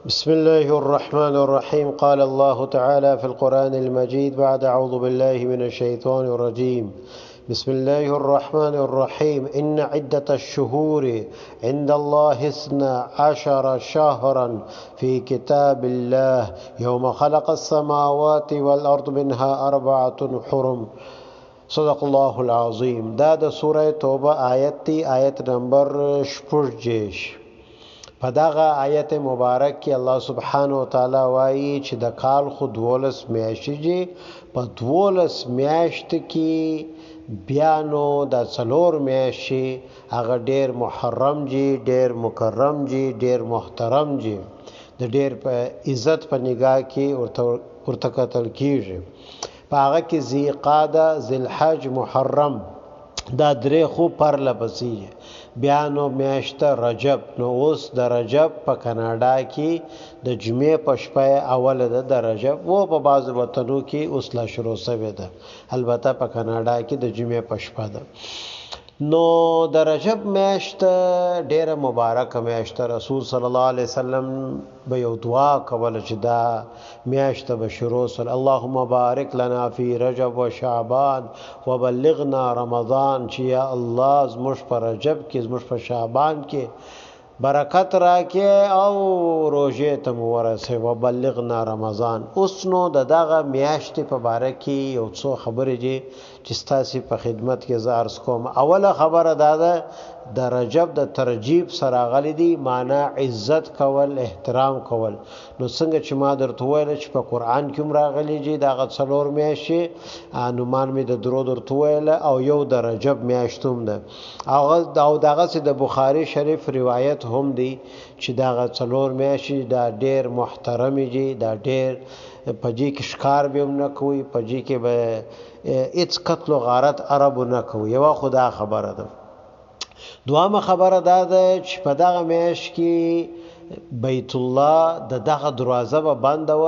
بسم الله الرحمن الرحيم. قال الله تعالى في القرآن المجيد بعد أعوذ بالله من الشيطان الرجيم. بسم الله الرحمن الرحيم. إن عدة الشهور عند الله 12 شهرا في كتاب الله يوم خلق السماوات والأرض منها 4 حرم. صدق الله العظيم. دا د سورة توبه آیت تی، آیت نمبر 6. په دغه آیت مبارک کې الله سبحانه وتعالی وایي چې د کال خو 12 میاشتې دي، په 12 میاشت کې بیا نو د څلور میاشتې هغه ډیر محرم دي، ډیر مکرم دي، ډیر محترم دي، د ډیر په عزت په نگاه کې ورته کتل کیږي. په هغه کې ذی قعده، ذی الحج، محرم، دا درې خو پر لپسې بیا نو میاشت رجب. نو اوس د رجب په کاناډا کې د جمعې په شپه اوله ده د رجب، و په بعض وطنو کې اوس لا شروع شوې ده، البته په کاناډا کې د جمعې په شپه ده. نو د رجب میاشت ډیره مبارکه میاشت. رسول صلی الله علیه وسلم به یو دعا کوله چې دا میاشت به شروع سره اللهم بارک لنا فی رجب و شعبان وبلغنا رمضان، چې یا الله زموږ په رجب کې، زموږ په شعبان کې برکت راکې او روزه ته مو ورسې، وبلغنا رمضان. اوس نو دغه میاشت په باره کې یو څو خبرې دي چې ستاسو په خدمت کې زه عرض کوم. اوله خبره دا ده د رجب د ترجیب سره غلي دي، معنا عزت کول، احترام کول. نو څنګه چې ما درته ویل چې په قران کې هم راغلي دي دغه څلور میاشتې، انومان می د درو درته ویل، او یو د رجب میاشتوم ده. او دغه سي د بخاری شریف روایت هم دی چې دغه څلور میاشتې دا ډیر محترم دي، دا ډیر پجی کې ښکار به نه کوي، پجی کې به هیڅ قتل و غارت عربو نه کوي. یو خدا خبره ده. دوامه خبره دا ده چې په دغه میاشت کې بیت الله دغه دروازه به بنده و،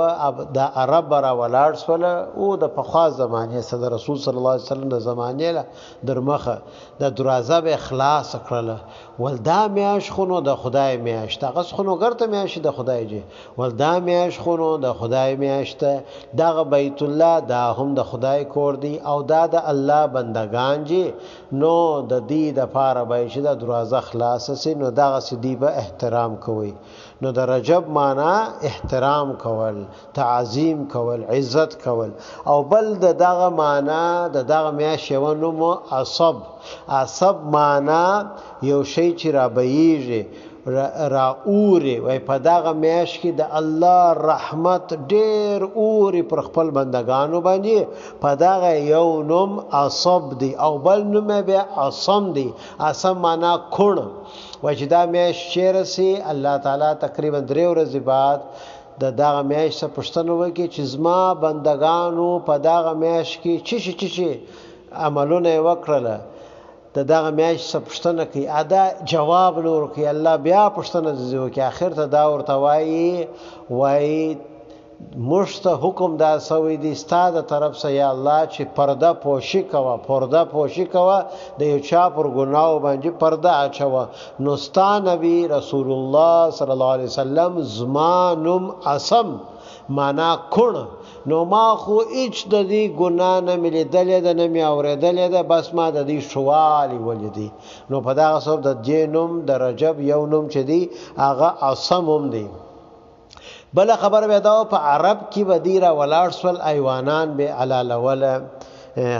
د عرب را ولاړ سول او د پخوا زمانه سره رسول صلی الله علیه وسلم د زمانه له درمخه د دروازه به اخلاص کړله. ولدا میاش خونو د خدای میاش، دغه خونو ګرته میاش د خدای جي، ولدا میاش خونو د خدای میاش ته دغه بیت الله دا هم د خدای کور دی او دا د الله بندگان جي. نو د دې د پاره به چې د دروازه خلاص سي، نو دغه سدي به احترام کوي. نو د رجب معنا احترام کول، تعظیم کول، عزت کول. او بل دغه معنا دغه میاش یو نوم عصب. عصب معنا یو شی چې را بیږي، را اوري. وای په دغه میاش کې د الله رحمت ډیر اوري پر خپل بندگانو باندې، په دغه یو نوم عصب دی. او بل نوم به عصم دی. عصم معنا کون. وای چې دا میاش چیرې سي الله تعالی تقریبا 3 ورځې بعد دغه میاش څخه پښتنه وکي چې زما بندگانو په دغه میاش کې چی عملونه وکړله، دغه میاش څخه پښتنه کوي. ادا جواب نور کوي الله بیا پښتنه کوي. اخر ته دا ورته وایي مشته حکم دا سوی دی ستاده طرف سے یا الله چې پرده پوشی کوا د یو چا پر ګناو باندې پرده اچوا. نو ستا نبی رسول الله صلی الله علیه وسلم زمانم عصم معنا کون. نو ما خو هیڅ د دې ګنا نه ملیدلې ده نه می اورېدلې ده، بس ما د دې شوالي ولیدي. نو په دغه سبب د جنوم د رجب یو نوم چې دی هغه عصم هم دی. بل خبر به دا په عرب کې ودیره ولاړ سول ایوانان به علالول،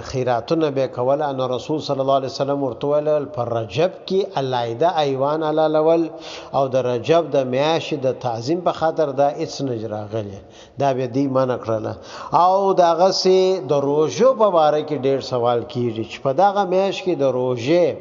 خیراتونه به کول. ان رسول صلی الله علیه وسلم ورته پر رجب کې علایده ایوان علالول، او د رجب د میاشت د تعظیم په خاطر دا هیڅ نجراغلی دا به دی منع کړله. او دغه سي د روزو په اړه کې ډیر سوال کیږي چې په دغه میاشت کې د روزه،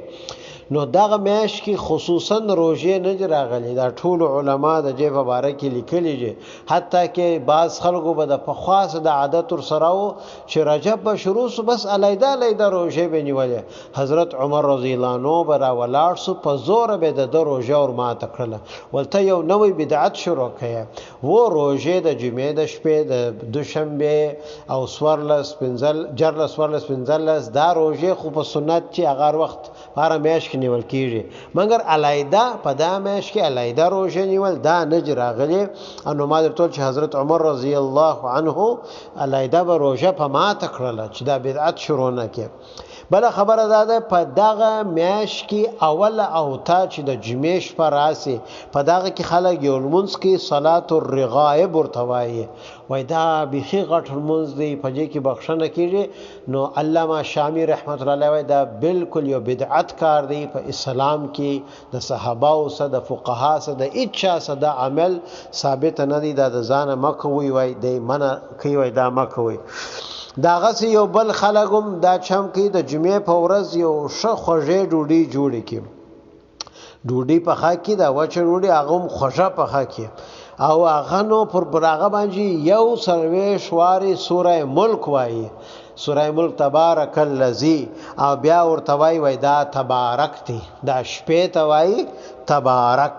نو دغه میاش کې خصوصا روزه نه راغلي. دا ټول علما د جې په اړه کې لیکلي دي، حتی کې بعض خلکو به د پخواس د عادت سره و چې رجب به شروع سو بس علیده روزه به نیولې. حضرت عمر رضی الله عنه برا ولاړ سو په زور به د روزه اور ما تکړه ولته یو نوې بدعت شروع کړه. و روزه د جمعې د شپې د دوشنبه او سوارلس پنځل جرلس ورلس پنځلس دا روزه خو په سنت چې هغه وخت هر میاش کې نیول کیږي مګر علایده په دا میاشت کې علایده روزه نیول دا نه راغلی انو ما درته چې حضرت عمر رضی الله عنه علایده به روزه په ما تکړه چې دا بدعت شروع نه کې بل خبره ده په دغه میاش کې اول او تا چې د جمیش پر راسي په دغه کې خلک یو لمونځ کې صلات الرغائب ورتوي وای دا بيخي غټ لمونځ دی په دې کې بخښنه کیږي نو علامه شامی رحمت الله علیه دا بالکل یو بدعت کار دی په اسلام کې د صحابه او د فقها سره د اچا سره د عمل ثابت نه دی د ځان مکوي وای د منع کوي وای دا مکوي دا غس یو بل خلقم دا چم کې د جمعې په ورځ یو ښه خوږې ډوډۍ جوړې کې ډوډۍ په خا کې دا وچه ډوډۍ هغه خوږه په خا کې او هغه نو پر براغه باندې یو سروي شواري سوره ملک وایي سوره ملک تبارک الذی او بیا ورته وای دا تبارک دی دا شپې ته وای تبارک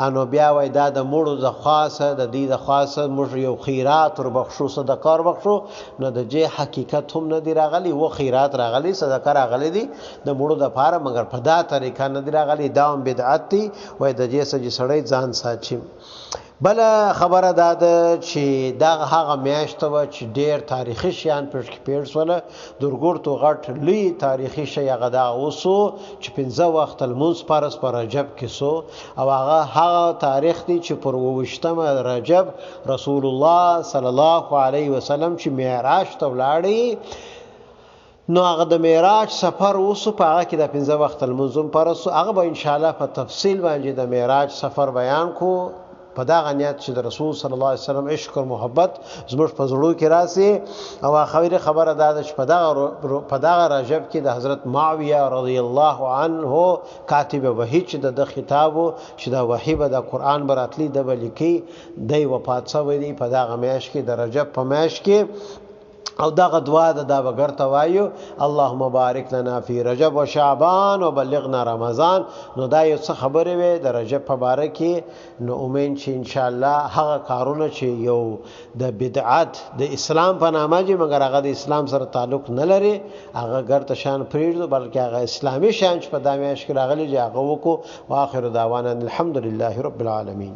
انو بیا وای دا د مړو د خاصه د دې د خاصه موږ یو خیرات ور بخښو صدقه ور بخښو نو د جې حقیقت هم نه دی راغلی و خیرات راغلی صدقه راغلی دی د مړو د پاره مگر په دا طریقه نه دی راغلی دا هم بدعت دی وای د جې سړي سړی ځان ساتي بل خبره ده چې دا هغه میاشت و چې ډیر تاریخي شیان پېښ پیړ سره درګور تو غټ لوی تاریخي شی هغه دا اوسو چې 15 وخت المنص پرس پر رجب کې سو او هغه تاریخ دی چې پر 28 رجب رسول الله صلی الله علیه وسلم چې معراج ته ولاړی نو هغه د معراج سفر اوسو په هغه کې د 15 وخت المنظم پرس هغه به ان شاء الله په تفصیل باندې د معراج سفر بیان کو په دا غنیت چې د رسول صلی الله علیه وسلم عشق او محبت زموږ په زړه کې راسي او اخیری خبره ده چې په دا رجب کې د حضرت معاویه رضی الله عنه کاتب وحی چې د خطابو چې د وحی به د قران براتلی د بلکی د وفات شوی دی په دا غمیاش کې د رجب په میاش کې او دغه دعا دا بغرته وایو اللهم بارک لنا فی رجب و شعبان وبلغنا رمضان نو دا یو څه خبره وي د رجب په باره کې نو امین چې ان شاء الله هغه کارونه چې یو د بدعت د اسلام په نامه چې مګر هغه د اسلام سره تعلق نه لري هغه ګرته شان پریږدو بلکې هغه اسلامي شان په دامیاش کې راغلي چې هغه وکړو واخر دعوانا الحمدلله رب العالمین